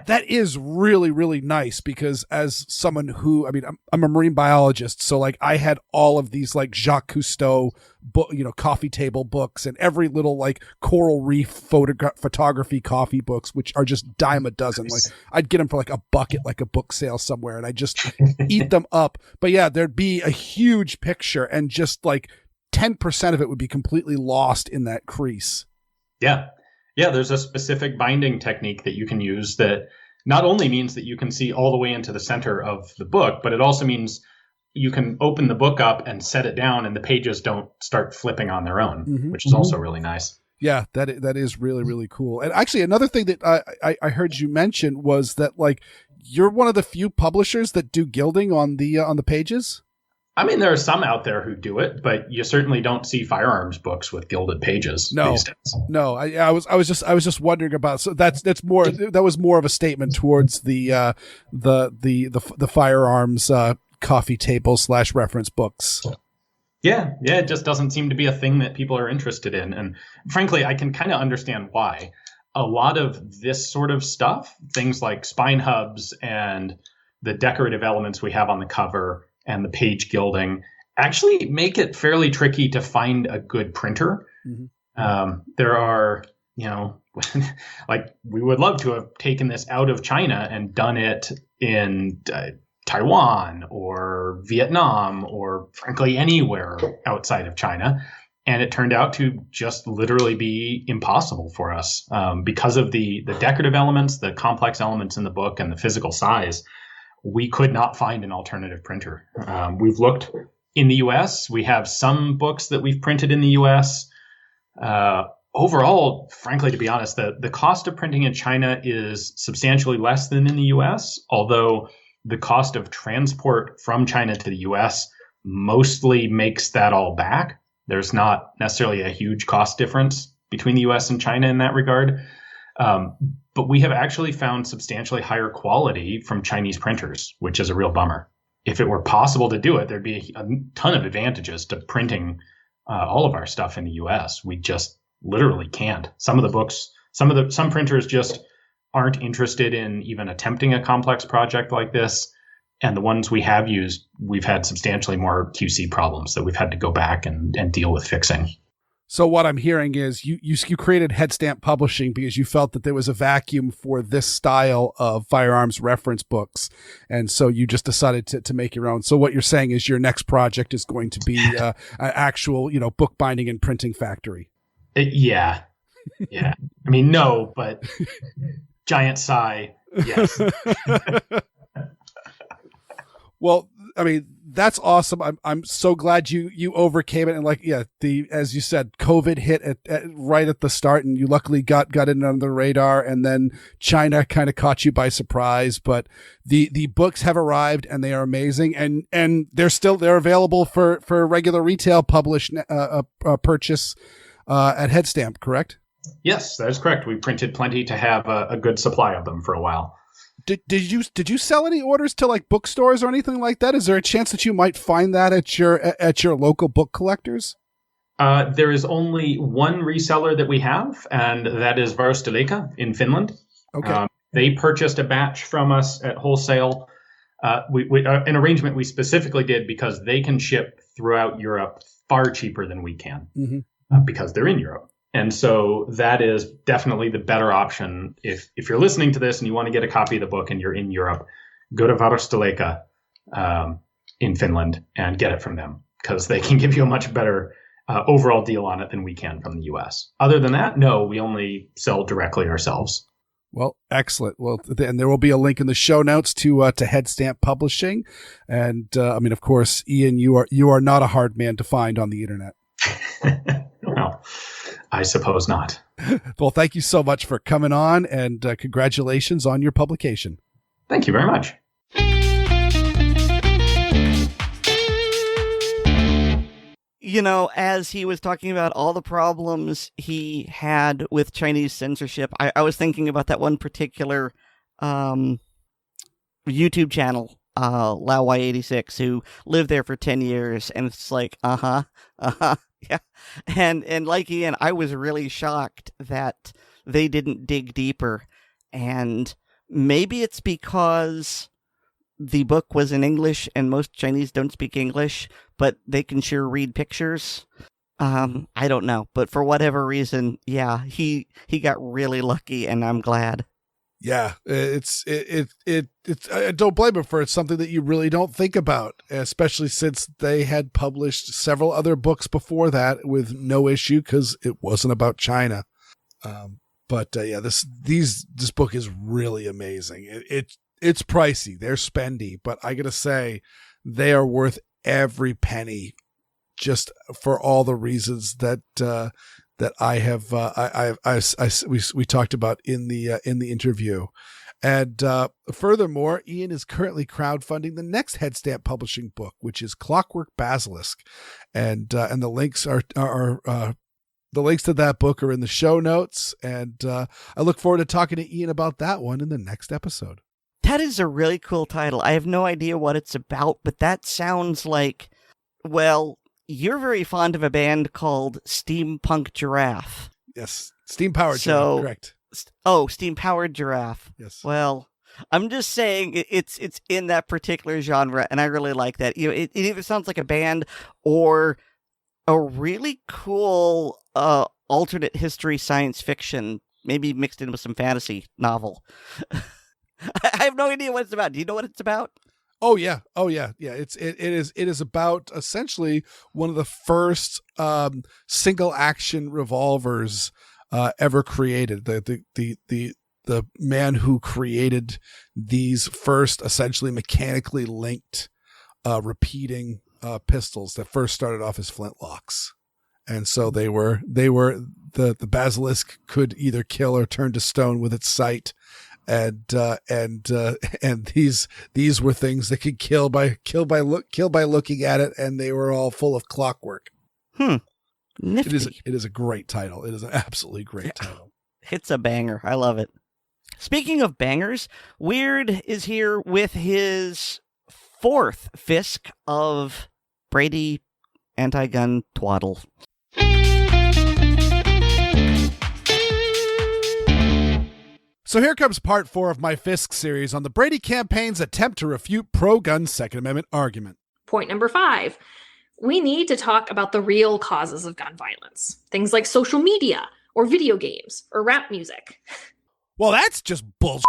that is really, really nice. Because as someone who, I'm a marine biologist, so like I had all of these like Jacques Cousteau book, coffee table books, and every little like coral reef photography coffee books, which are just dime a dozen. Like I'd get them for like a bucket, like a book sale somewhere, and I just eat them up. But yeah, there'd be a huge picture, and just like 10% of it would be completely lost in that crease. Yeah. Yeah, there's a specific binding technique that you can use that not only means that you can see all the way into the center of the book, but it also means you can open the book up and set it down and the pages don't start flipping on their own, which is also really nice. Yeah, that is really, really cool. And actually, another thing that I heard you mention was that like you're one of the few publishers that do gilding on the pages. I mean, there are some out there who do it, but you certainly don't see firearms books with gilded pages these days. No. I was just wondering about. So that was more of a statement towards the firearms coffee table / reference books. Yeah, it just doesn't seem to be a thing that people are interested in, and frankly, I can kind of understand why. A lot of this sort of stuff, things like spine hubs and the decorative elements we have on the cover and the page gilding, actually make it fairly tricky to find a good printer. There are, like we would love to have taken this out of China and done it in Taiwan or Vietnam or frankly anywhere outside of China. And it turned out to just literally be impossible for us because of the decorative elements, the complex elements in the book, and the physical size. We could not find an alternative printer. We've looked in the US. We have some books that we've printed in the US. Overall, frankly, to be honest, the cost of printing in China is substantially less than in the US, although the cost of transport from China to the US mostly makes that all back. There's not necessarily a huge cost difference between the US and China in that regard. But we have actually found substantially higher quality from Chinese printers, which is a real bummer. If it were possible to do it, there'd be a ton of advantages to printing all of our stuff in the US. We just literally can't. Some of the books, some printers just aren't interested in even attempting a complex project like this. And the ones we have used, we've had substantially more QC problems that we've had to go back and deal with fixing. So what I'm hearing is you created Headstamp Publishing because you felt that there was a vacuum for this style of firearms reference books. And so you just decided to make your own. So what you're saying is your next project is going to be an actual, bookbinding and printing factory. Yeah. I mean, no, but giant sigh. Yes. Well, I mean, that's awesome. I'm so glad you overcame it. And like, yeah, as you said, COVID hit right at the start, and you luckily got in under the radar, and then China kind of caught you by surprise. But the books have arrived, and they are amazing, and they're available for regular retail purchase at Headstamp, correct? Yes, that is correct. We printed plenty to have a good supply of them for a while. Did you sell any orders to like bookstores or anything like that? Is there a chance that you might find that at your local book collectors? There is only one reseller that we have, and that is Varusteleka in Finland. Okay. They purchased a batch from us at wholesale. An arrangement we specifically did because they can ship throughout Europe far cheaper than we can, because they're in Europe. And so that is definitely the better option. If you're listening to this and you want to get a copy of the book and you're in Europe, go to Varusteleka in Finland and get it from them, because they can give you a much better overall deal on it than we can from the U.S. Other than that, no, we only sell directly ourselves. Well, excellent. Well, and there will be a link in the show notes to Headstamp Publishing. And I mean, of course, Ian, you are not a hard man to find on the internet. Well, I suppose not. Well, thank you so much for coming on, and congratulations on your publication. Thank you very much. You know, as he was talking about all the problems he had with Chinese censorship, I was thinking about that one particular YouTube channel, LaoY86, who lived there for 10 years, and it's like, yeah. And like Ian, I was really shocked that they didn't dig deeper, and maybe it's because the book was in English and most Chinese don't speak English, but they can sure read pictures. I don't know, but for whatever reason, yeah, he got really lucky, and I'm glad. Yeah, it's I don't blame him for it. It's something that you really don't think about, especially since they had published several other books before that with no issue because it wasn't about China. But yeah, this book is really amazing. It's pricey, they're spendy, but I gotta say they are worth every penny, just for all the reasons that I have we talked about in the interview. And furthermore, Ian is currently crowdfunding the next Headstamp Publishing book, which is Clockwork Basilisk, and the links are the links to that book are in the show notes, and I look forward to talking to Ian about that one in the next episode. That is a really cool title. I have no idea what it's about, but that sounds like, well, you're very fond of a band called Steampunk Giraffe. Yes, Steam-Powered Giraffe, correct. Oh, Steam-Powered Giraffe. Yes. Well, I'm just saying it's in that particular genre, and I really like that. You know, it either sounds like a band or a really cool alternate history science fiction, maybe mixed in with some fantasy novel. I have no idea what it's about. Do you know what it's about? Oh yeah. It is about essentially one of the first single action revolvers ever created. The man who created these first essentially mechanically linked repeating pistols that first started off as flintlocks. And so the Basilisk could either kill or turn to stone with its sight. And these were things that could kill by looking at it, and they were all full of clockwork. Nifty. It is a great title. It is an absolutely great title. It's a banger. I love it. Speaking of bangers, Weer'd is here with his fourth Fisk of Brady anti-gun twaddle. So here comes part 4 of my Fisk series on the Brady campaign's attempt to refute pro-gun Second Amendment argument. Point number 5. We need to talk about the real causes of gun violence. Things like social media, or video games, or rap music. Well, that's just bullshit.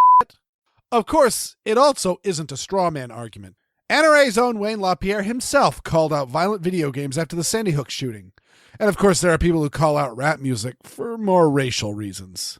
Of course, it also isn't a straw man argument. NRA's own Wayne LaPierre himself called out violent video games after the Sandy Hook shooting. And of course, there are people who call out rap music for more racial reasons.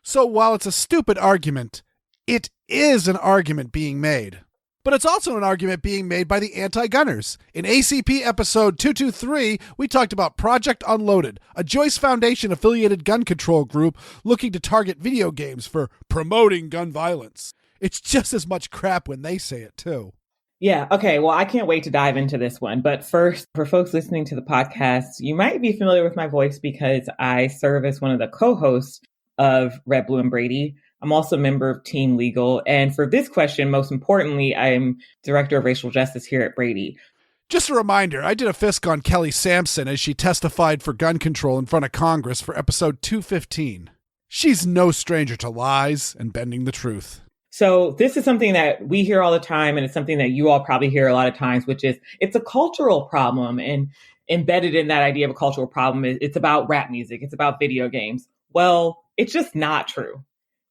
So while it's a stupid argument, it is an argument being made. But it's also an argument being made by the anti-gunners. In ACP episode 223, we talked about Project Unloaded, a Joyce Foundation-affiliated gun control group looking to target video games for promoting gun violence. It's just as much crap when they say it, too. Yeah, okay, well, I can't wait to dive into this one. But first, for folks listening to the podcast, you might be familiar with my voice because I serve as one of the co-hosts of Red, Blue, and Brady. I'm also a member of Team Legal. And for this question, most importantly, I'm Director of Racial Justice here at Brady. Just a reminder, I did a Fisk on Kelly Sampson as she testified for gun control in front of Congress for episode 215. She's no stranger to lies and bending the truth. So this is something that we hear all the time, and it's something that you all probably hear a lot of times, which is it's a cultural problem. And embedded in that idea of a cultural problem, it's about rap music. It's about video games. Well, it's just not true.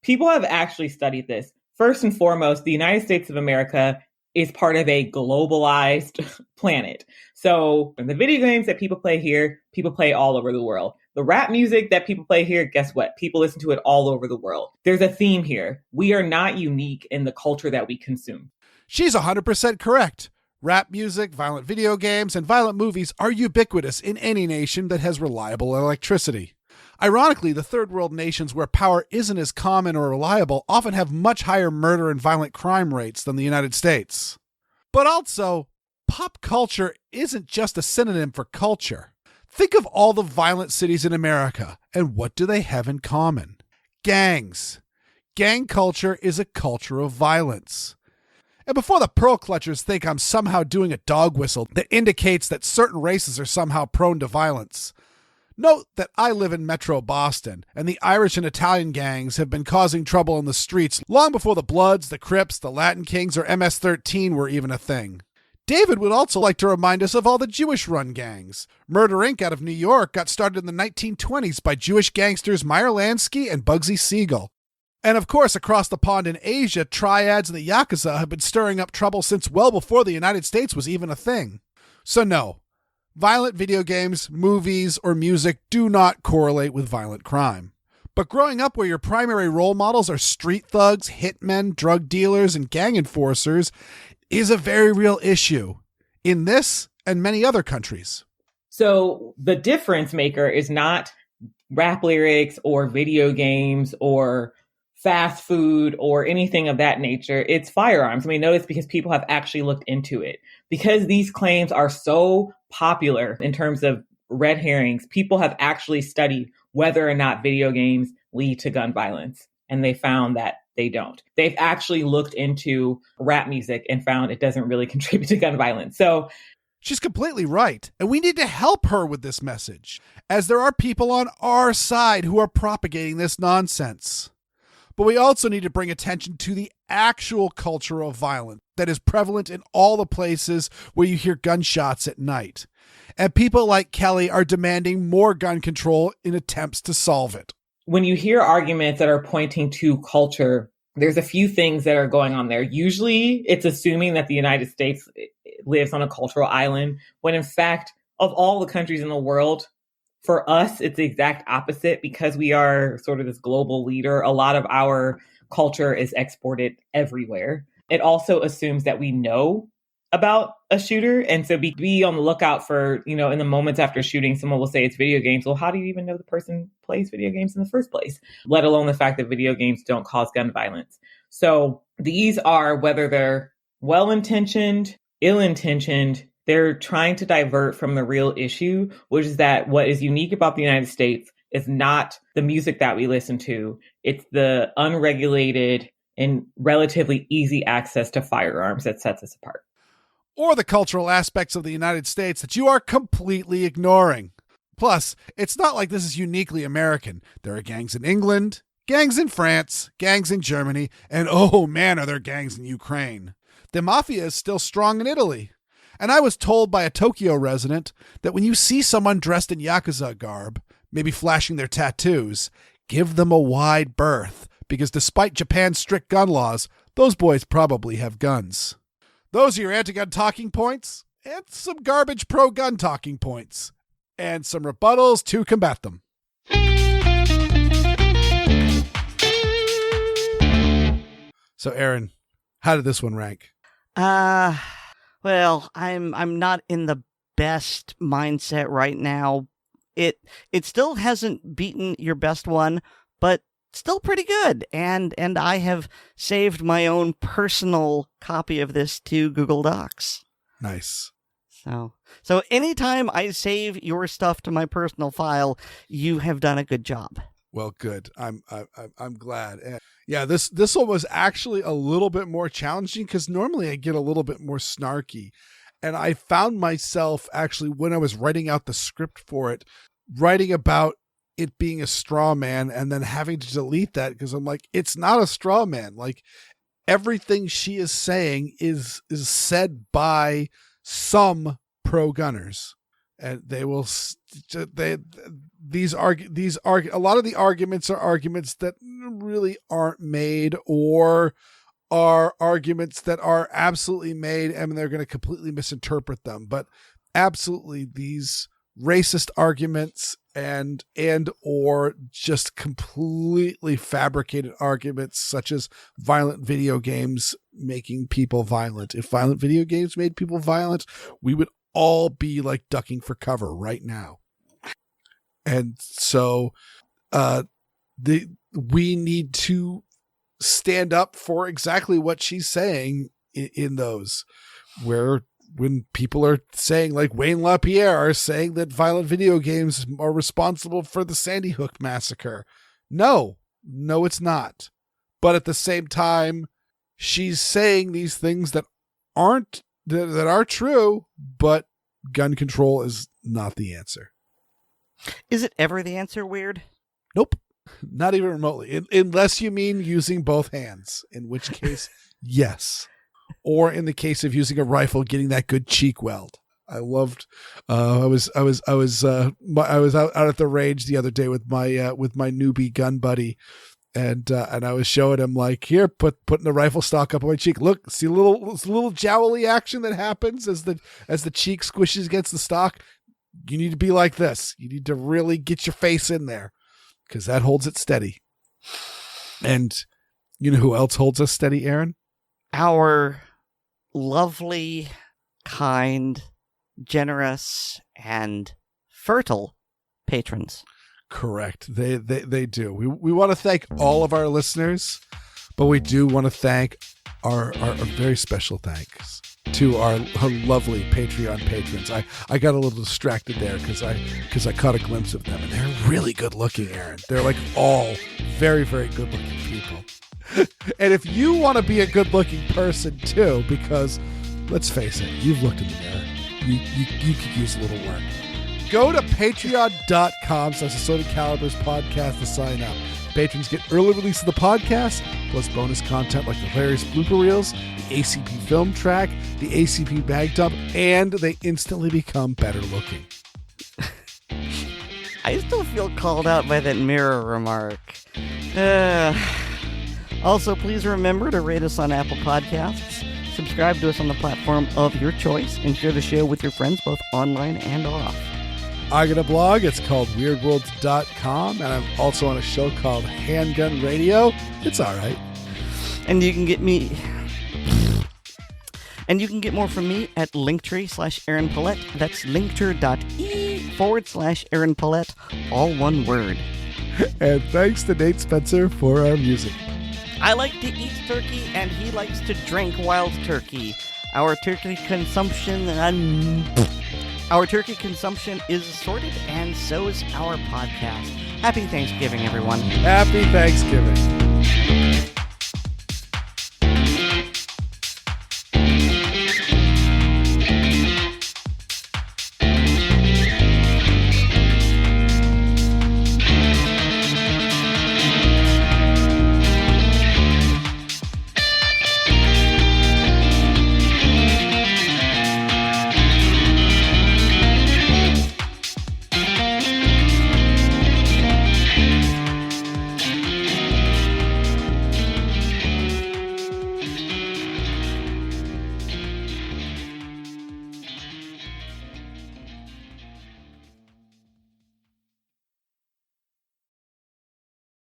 People have actually studied this. First and foremost, the United States of America is part of a globalized planet. So the video games that people play here, people play all over the world. The rap music that people play here, guess what? People listen to it all over the world. There's a theme here. We are not unique in the culture that we consume. She's 100% correct. Rap music, violent video games, and violent movies are ubiquitous in any nation that has reliable electricity. Ironically, the third world nations where power isn't as common or reliable often have much higher murder and violent crime rates than the United States. But also, pop culture isn't just a synonym for culture. Think of all the violent cities in America, and what do they have in common? Gangs. Gang culture is a culture of violence. And before the pearl clutchers think I'm somehow doing a dog whistle that indicates that certain races are somehow prone to violence, note that I live in Metro Boston, and the Irish and Italian gangs have been causing trouble in the streets long before the Bloods, the Crips, the Latin Kings, or MS-13 were even a thing. David would also like to remind us of all the Jewish-run gangs. Murder Inc. out of New York got started in the 1920s by Jewish gangsters Meyer Lansky and Bugsy Siegel. And of course, across the pond in Asia, triads and the Yakuza have been stirring up trouble since well before the United States was even a thing. So no. Violent video games, movies, or music do not correlate with violent crime. But growing up where your primary role models are street thugs, hitmen, drug dealers, and gang enforcers is a very real issue in this and many other countries. So the difference maker is not rap lyrics or video games or fast food or anything of that nature. It's firearms. I mean, notice because people have actually looked into it. Because these claims are so popular in terms of red herrings, people have actually studied whether or not video games lead to gun violence. And they found that they don't. They've actually looked into rap music and found it doesn't really contribute to gun violence. So she's completely right. And we need to help her with this message, as there are people on our side who are propagating this nonsense. But we also need to bring attention to the actual culture of violence that is prevalent in all the places where you hear gunshots at night. And people like Kelly are demanding more gun control in attempts to solve it. When you hear arguments that are pointing to culture, there's a few things that are going on there. Usually it's assuming that the United States lives on a cultural island, when in fact, of all the countries in the world, for us, it's the exact opposite. Because we are sort of this global leader, a lot of our culture is exported everywhere. It also assumes that we know about a shooter. And so be on the lookout for, in the moments after shooting, someone will say it's video games. Well, how do you even know the person plays video games in the first place? Let alone the fact that video games don't cause gun violence. So these are, whether they're well-intentioned, ill-intentioned, they're trying to divert from the real issue, which is that what is unique about the United States is not the music that we listen to. It's the unregulated and relatively easy access to firearms that sets us apart. Or the cultural aspects of the United States that you are completely ignoring. Plus, it's not like this is uniquely American. There are gangs in England, gangs in France, gangs in Germany, and oh man, are there gangs in Ukraine. The mafia is still strong in Italy. And I was told by a Tokyo resident that when you see someone dressed in Yakuza garb, maybe flashing their tattoos, give them a wide berth, because despite Japan's strict gun laws, those boys probably have guns. Those are your anti-gun talking points, and some garbage pro-gun talking points, and some rebuttals to combat them. So, Aaron, how did this one rank? Well, I'm not in the best mindset right now. It still hasn't beaten your best one, but still pretty good. And I have saved my own personal copy of this to Google Docs. Nice. So anytime I save your stuff to my personal file, you have done a good job. Well, good. I'm glad. And yeah, this one was actually a little bit more challenging because normally I get a little bit more snarky. And I found myself actually, when I was writing out the script for it, writing about it being a straw man and then having to delete that because I'm like, it's not a straw man. Like, everything she is saying is said by some pro-gunners, and a lot of the arguments are arguments that really aren't made, or are arguments that are absolutely made and they're going to completely misinterpret them. But absolutely, these racist arguments and or just completely fabricated arguments, such as violent video games making people violent. If violent video games made people violent, we would all be like ducking for cover right now. And so we need to stand up for exactly what she's saying in those, where when people are saying, like Wayne LaPierre are saying, that violent video games are responsible for the Sandy Hook massacre. No, it's not. But at the same time, she's saying these things that are true, but gun control is not the answer. Is it ever the answer, Weer'd? Nope. Not even remotely. Unless you mean using both hands, in which case, yes. Or in the case of using a rifle, getting that good cheek weld. I loved. I was out at the range the other day with my newbie gun buddy, and I was showing him, like, here, putting the rifle stock up on my cheek. Look, see a little jowly action that happens as the cheek squishes against the stock. You need to be like this. You need to really get your face in there, because that holds it steady. And you know who else holds us steady, Aaron? Our lovely, kind, generous, and fertile patrons. Correct. They do. We want to thank all of our listeners, but we do want to thank our very special thanks to our lovely Patreon patrons. I got a little distracted there because I caught a glimpse of them, and they're really good looking, Aaron. They're like all very, very good looking people. And if you want to be a good looking person too, because let's face it, you've looked in the mirror, you could use a little work. Go to patreon.com/Assorted Calibers podcast to sign up. Patrons get early release of the podcast, plus bonus content like the hilarious blooper reels, the ACP film track, the ACP bag dump, and they instantly become better looking. I still feel called out by that mirror remark. Also, please remember to rate us on Apple Podcasts, subscribe to us on the platform of your choice, and share the show with your friends both online and off. I got a blog. It's called Weir'dWorlds.com, and I'm also on a show called Handgun Radio. It's all right. And you can get more from me at Linktree/Aaron Paulette. That's linktree.ee/Aaron Paulette, all one word. And thanks to Nate Spencer for our music. I like to eat turkey, and he likes to drink wild turkey. Our turkey consumption is assorted, and so is our podcast. Happy Thanksgiving, everyone. Happy Thanksgiving.